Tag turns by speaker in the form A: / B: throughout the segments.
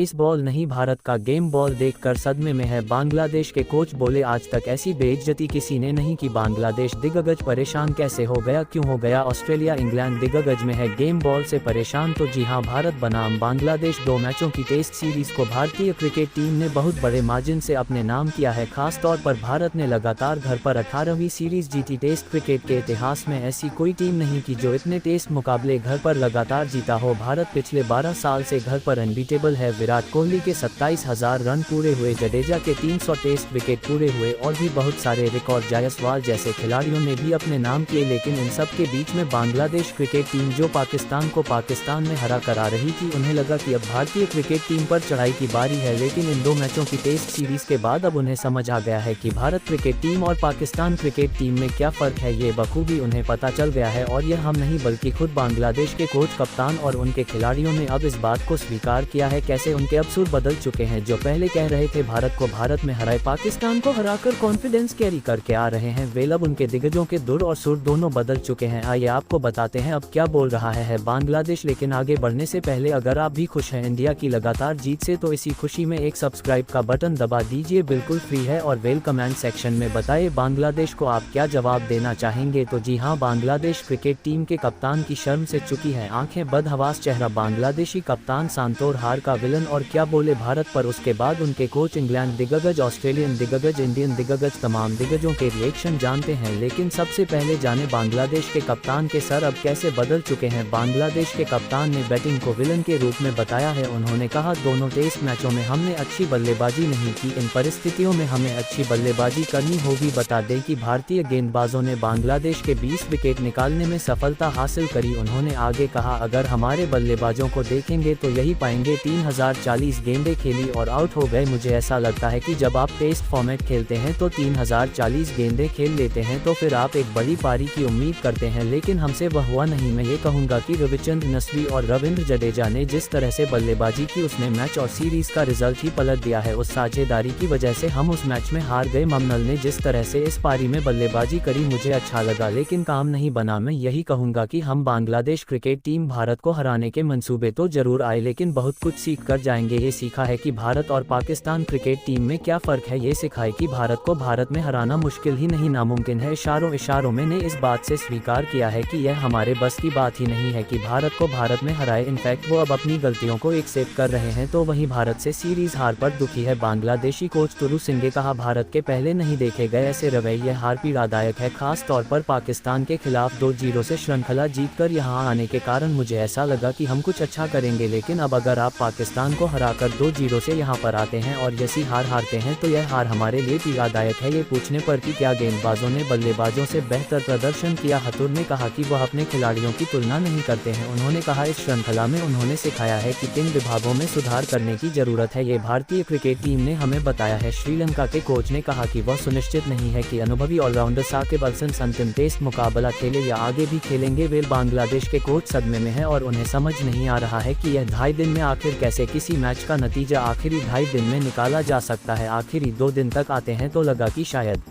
A: Baseball नहीं भारत का game ball देखकर सदमे में है बांग्लादेश के कोच बोले आज तक ऐसी बेइज्जती किसी ने नहीं की। बांग्लादेश दिग्गज परेशान कैसे हो गया, क्यों हो गया? ऑस्ट्रेलिया इंग्लैंड दिग्गज में है गेम बॉल से परेशान। तो जी हां, भारत बनाम बांग्लादेश 2 मैचों की टेस्ट सीरीज को भारतीय क्रिकेट टीम ने बहुत बड़े मार्जिन से अपने नाम किया है। खास तौर पर भारत ने लगातार घर पर 18वीं सीरीज जीती। टेस्ट क्रिकेट के इतिहास में ऐसी कोई टीम नहीं की जो इतने टेस्ट मुकाबले घर पर लगातार जीता हो। भारत पिछले 12 साल से घर पर अनबीटेबल है। विराट कोहली के 27,000 रन पूरे हुए, जडेजा के 300 टेस्ट विकेट पूरे हुए और भी बहुत सारे रिकॉर्ड जायसवाल जैसे खिलाड़ियों ने भी अपने नाम किए। लेकिन इन सब के बीच में बांग्लादेश क्रिकेट टीम जो पाकिस्तान में हरा कर आ रही थी, उन्हें लगा कि अब भारतीय क्रिकेट टीम पर चढ़ाई की बारी है। लेकिन इन 2 मैचों की टेस्ट सीरीज के बाद अब उन्हें समझ आ गया है कि भारत क्रिकेट टीम और पाकिस्तान क्रिकेट टीम में क्या फर्क है। ये बखूबी उन्हें पता चल गया है और यह हम नहीं बल्कि खुद बांग्लादेश के कोच, कप्तान और उनके खिलाड़ियों ने अब इस बात को स्वीकार किया है। कैसे उनके अब सुर बदल चुके हैं। जो पहले कह रहे थे भारत को भारत में हराए, पाकिस्तान को हराकर कॉन्फिडेंस कैरी करके आ रहे हैं, वे अब उनके दिग्गजों के दुर और सुर दोनों बदल चुके हैं। आइए आपको बताते हैं अब क्या बोल रहा है बांग्लादेश। लेकिन आगे बढ़ने से पहले अगर आप भी खुश हैं इंडिया की लगातार जीत से, तो इसी खुशी में एक सब्सक्राइब का बटन दबा दीजिए, बिल्कुल फ्री है। और वेल कमेंट सेक्शन में बताइए बांग्लादेश को आप क्या जवाब देना चाहेंगे। तो जी हां, बांग्लादेश क्रिकेट टीम के कप्तान की शर्म से चुकी है आंखें, बदहवास चेहरा। बांग्लादेशी कप्तान सांतोर हार का विलन और क्या बोले भारत पर। उसके बाद उनके कोच, इंग्लैंड दिग्गज, ऑस्ट्रेलियन दिग्गज, इंडियन दिग्गज, तमाम दिग्गजों के रिएक्शन जानते हैं। लेकिन सबसे पहले जाने बांग्लादेश के कप्तान के सर अब कैसे बदल चुके हैं। बांग्लादेश के कप्तान ने बैटिंग को विलन के रूप में बताया है। उन्होंने कहा, दोनों टेस्ट मैचों में हमने अच्छी बल्लेबाजी नहीं की, इन परिस्थितियों में हमें अच्छी बल्लेबाजी करनी होगी। बता दें कि भारतीय गेंदबाजों ने बांग्लादेश के 20 विकेट निकालने में सफलता हासिल करी। उन्होंने आगे कहा, अगर हमारे बल्लेबाजों को देखेंगे तो यही पाएंगे 3040 गेंदें खेली और आउट हो गए। मुझे ऐसा लगता है कि जब आप टेस्ट फॉर्मेट खेलते हैं तो 3040 गेंदें खेल लेते हैं तो फिर आप एक बड़ी पारी की उम्मीद करते हैं, लेकिन हमसे वह हुआ नहीं। मैं ये कहूँगा कि रविचंद्रन अश्विन और रविंद्र जडेजा ने जिस तरह से बल्लेबाजी की, उसने मैच और सीरीज का रिजल्ट ही पलट दिया है। उस साझेदारी की वजह से हम उस मैच में हार गए। ममनल ने जिस तरह से इस पारी में बल्लेबाजी करी मुझे अच्छा लगा, लेकिन काम नहीं बना। मैं यही कहूँगा कि हम बांग्लादेश क्रिकेट टीम भारत को हराने के मंसूबे तो जरूर आए, लेकिन बहुत कुछ सीख कर जाएंगे। ये सीखा है कि भारत और पाकिस्तान क्रिकेट टीम में क्या फर्क है। ये सिखाए कि भारत को भारत में हराना मुश्किल ही नहीं, नामुमकिन है। इशारों में ने इस बात से स्वीकार किया है कि यह हमारे बस की बात ही नहीं है कि भारत को भारत में हराए। इनफैक्ट वो अब अपनी गलतियों को एक्सेप्ट कर रहे हैं। तो वहीं भारत से सीरीज हार पर दुखी है बांग्लादेशी कोच तुरु सिंह ने कहा, भारत के पहले नहीं देखे गए ऐसे रवैये हार पीड़ादायक है। खास तौर पर पाकिस्तान के खिलाफ 2-0 से श्रृंखला जीतकर यहाँ आने के कारण मुझे ऐसा लगा कि हम कुछ अच्छा करेंगे। लेकिन अब अगर आप पाकिस्तान को हराकर 2-0 से यहाँ पर आते हैं और जैसी हार हारते हैं तो यह हार हमारे लिए पीड़ादायक है। ये पूछने पर कि क्या गेंदबाजों ने बल्लेबाजों से बेहतर प्रदर्शन किया, हथुर ने कहा कि वह अपने खिलाड़ियों की तुलना नहीं करते हैं। उन्होंने कहा, इस श्रृंखला में उन्होंने सिखाया है कि किन विभागों में सुधार करने की जरूरत है। ये भारतीय क्रिकेट टीम ने हमें बताया है। श्रीलंका के कोच ने कहा कि वह सुनिश्चित नहीं है कि अनुभवी ऑलराउंडर साकिब अल हसन अंतिम टेस्ट मुकाबला खेले या आगे भी खेलेंगे। वे बांग्लादेश के कोच सदमे में है और उन्हें समझ नहीं आ रहा है कि यह 2.5 दिन में आखिर कैसे किसी मैच का नतीजा आखिरी 2.5 दिन में निकाला जा सकता है। आखिरी 2 दिन तक आते हैं तो लगा कि शायद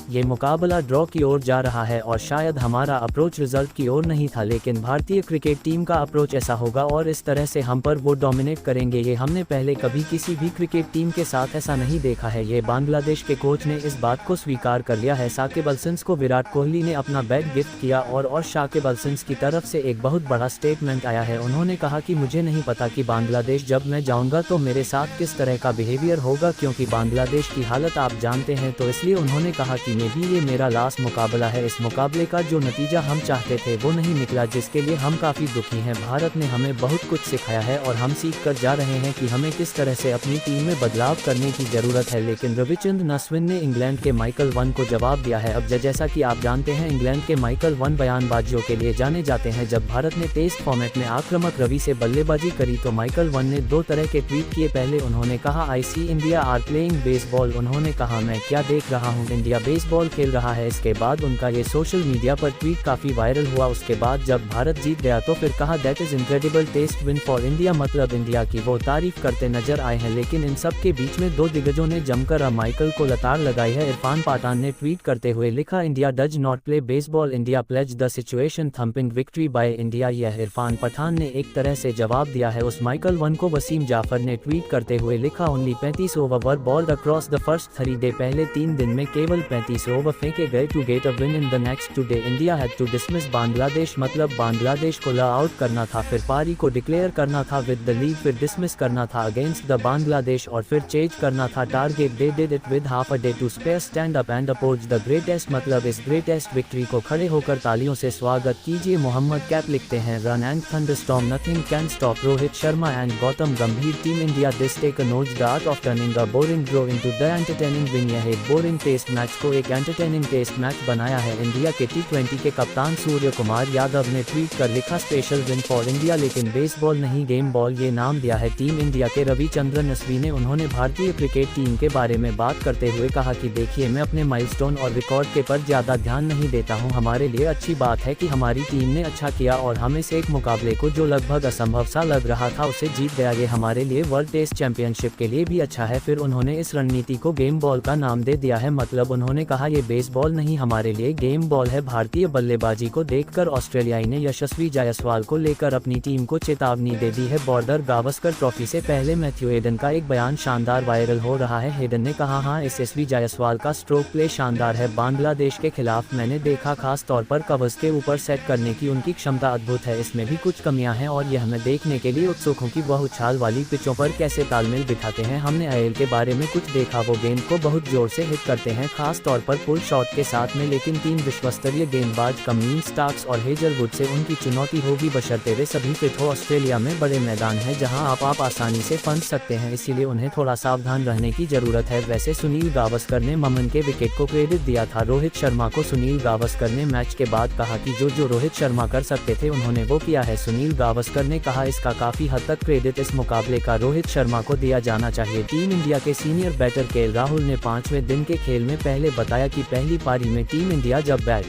A: ये मुकाबला ड्रॉ की ओर जा रहा है और शायद हमारा अप्रोच रिजल्ट की ओर नहीं था। लेकिन भारतीय क्रिकेट टीम का अप्रोच ऐसा होगा और इस तरह से हम पर वो डोमिनेट करेंगे। ये हमने पहले कभी किसी भी क्रिकेट टीम के साथ ऐसा नहीं देखा है। ये बांग्लादेश के कोच ने इस बात को स्वीकार कर लिया है। साकिब अल हसन को विराट कोहली ने अपना बैट गिफ्ट किया और साकिब अल हसन की तरफ से एक बहुत बड़ा स्टेटमेंट आया है। उन्होंने कहा कि मुझे नहीं पता कि बांग्लादेश जब मैं जाऊँगा तो मेरे साथ किस तरह का बिहेवियर होगा, क्योंकि बांग्लादेश की हालत आप जानते हैं। तो इसलिए उन्होंने कहा कि मे भी ये मेरा लास्ट मुकाबला है। इस मुकाबले का जो नतीजा हम चाहते थे वो नहीं निकला, जिसके लिए हम काफ़ी दुखी हैं। भारत ने हमें बहुत कुछ सिखाया है और हम सीख कर जा रहे हैं कि हमें किस तरह से अपनी टीम में बदलाव करने की ज़रूरत है। लेकिन रविचंद्रन अश्विन ने इंग्लैंड के माइकल वन को जवाब दिया है। अब जैसा कि आप जानते हैं, इंग्लैंड के माइकल वन बयानबाजियों के लिए जाने जाते हैं। जब भारत ने टेस्ट फॉर्मेट में आक्रामक रवि से बल्लेबाजी करी तो माइकल वन ने 2 तरह के ट्वीट किए। पहले उन्होंने कहा, आई सी इंडिया आर प्लेइंग बेसबॉल। उन्होंने कहा, मैं क्या देख रहा हूँ, इंडिया बेसबॉल खेल रहा है। इसके बाद उनका ये सोशल मीडिया पर ट्वीट काफी वायरल हुआ। उसके बाद जब भारत जीत गया तो फिर कहा that is incredible test win for India, मतलब इंडिया की वो तारीफ करते नजर आए हैं। लेकिन इन सब के बीच में दो दिग्गजों ने जमकर माइकल को लताड़ लगाई है। इरफान पठान ने ट्वीट करते हुए लिखा, India does not play baseball, India plays the situation, thumping victory by India. यह इरफान पठान ने एक तरह से जवाब दिया है उस माइकल वन को। वसीम जाफर ने ट्वीट करते हुए लिखा, only 35 over bowled across the first 3 day, पहले 3 दिन में केवल 35 ओवर फेंके गए to get a win in the next two day. India had to dismiss Bangladesh, मतलब बांग्लादेश को आउट करना था, फिर पारी को डिक्लेयर करना था विद द लीड, फिर डिसमिस करना था अगेंस्ट द बांग्लादेश और फिर चेंज करना था target. They did it with half a day to spare, stand up and अपोज द ग्रेटेस्ट, मतलब इस ग्रेटेस्ट विक्ट्री को खड़े होकर तालियों से स्वागत कीजिए। मोहम्मद कैप लिखते हैं, rain and thunderstorm nothing can stop Rohit Sharma and Gautam Gambhir, team India this take a nose the art of turning a boring draw into the entertaining win. यह एक बोरिंग टेस्ट मैच को एक एंटरटेनिंग टेस्ट मैच बनाया है। इंडिया के T20 के कप्तान सूर्य कुमार यादव ने ट्वीट कर लिखा, स्पेशल विन फॉर इंडिया, लेकिन बेसबॉल नहीं गेम बॉल ये नाम दिया है टीम इंडिया के रविचंद्रन अश्विन ने। उन्होंने भारतीय क्रिकेट टीम के बारे में बात करते हुए कहा कि देखिए, मैं अपने माइलस्टोन और रिकॉर्ड के पर ज्यादा ध्यान नहीं देता हूं। हमारे लिए अच्छी बात है कि हमारी टीम ने अच्छा किया और हम इस एक मुकाबले को जो लगभग असंभव सा लग रहा था उसे जीत गया। ये हमारे लिए वर्ल्ड टेस्ट चैंपियनशिप के लिए भी अच्छा है। फिर उन्होंने इस रणनीति को गेम बॉल का नाम दे दिया है, मतलब उन्होंने कहा ये बेसबॉल नहीं हमारे लिए गेम बॉल है। भारतीय बल्लेबाजी को देखकर ऑस्ट्रेलियाई ने यशस्वी जायसवाल को लेकर अपनी टीम को चेतावनी दे दी है। बॉर्डर गावस्कर ट्रॉफी से पहले मैथ्यू हेडन का एक बयान शानदार वायरल हो रहा है। हेडन ने कहा, हाँ यशस्वी जायसवाल का स्ट्रोक प्ले शानदार है। बांग्लादेश के खिलाफ मैंने देखा, खास तौर पर कवर्स के ऊपर सेट करने की उनकी क्षमता अद्भुत है। इसमें भी कुछ कमियां हैं और यह मैं देखने के लिए उत्सुक हूं कि वह उछाल वाली पिचों पर कैसे तालमेल बिठाते हैं। हमने आयल के बारे में कुछ देखा, वो गेंद को बहुत जोर से हिट करते हैं, खास तौर पर पुल शॉट के साथ में, लेकिन 3 विश्वस्तरीय गेंदबाज कमिंस, स्टार्क्स और हेजलवुड से उनकी चुनौती होगी, बशर्ते वे सभी फिट हो। ऑस्ट्रेलिया में बड़े मैदान है जहां आप आसानी से फंस सकते हैं, इसीलिए उन्हें थोड़ा सावधान रहने की जरूरत है। वैसे सुनील गावस्कर ने ममन के विकेट को क्रेडिट दिया था रोहित शर्मा को। सुनील गावस्कर ने मैच के बाद कहा कि जो रोहित शर्मा कर सकते थे उन्होंने वो किया है। सुनील गावस्कर ने कहा, इसका काफी हद तक क्रेडिट इस मुकाबले का रोहित शर्मा को दिया जाना चाहिए। टीम इंडिया के सीनियर बैटर केएल राहुल ने 5वें दिन के खेल में पहले बताया कि पहली पारी में टीम इंडिया जब बैट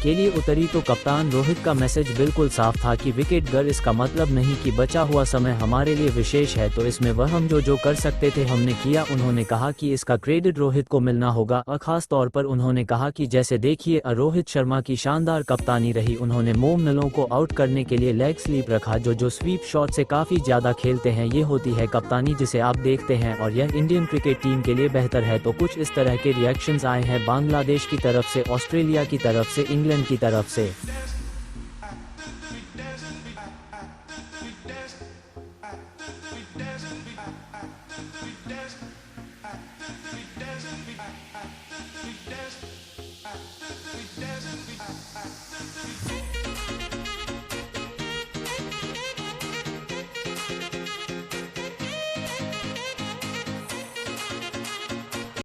A: के लिए उतरी तो कप्तान रोहित का मैसेज बिल्कुल साफ था कि विकेट गर, इसका मतलब नहीं कि बचा हुआ समय हमारे लिए विशेष है, तो इसमें वह हम जो कर सकते थे हमने किया। उन्होंने कहा कि इसका क्रेडिट रोहित को मिलना होगा। खास तौर पर उन्होंने कहा कि जैसे देखिए, रोहित शर्मा की शानदार कप्तानी रही। उन्होंने मोम नलों को आउट करने के लिए लेग स्लीप रखा, जो स्वीप शॉट से काफी ज्यादा खेलते हैं। ये होती है कप्तानी जिसे आप देखते हैं और यह इंडियन क्रिकेट टीम के लिए बेहतर है। तो कुछ इस तरह के रिएक्शंस आए हैं बांग्लादेश की तरफ से, ऑस्ट्रेलिया की तरफ से, इंग्लैंड की तरफ से।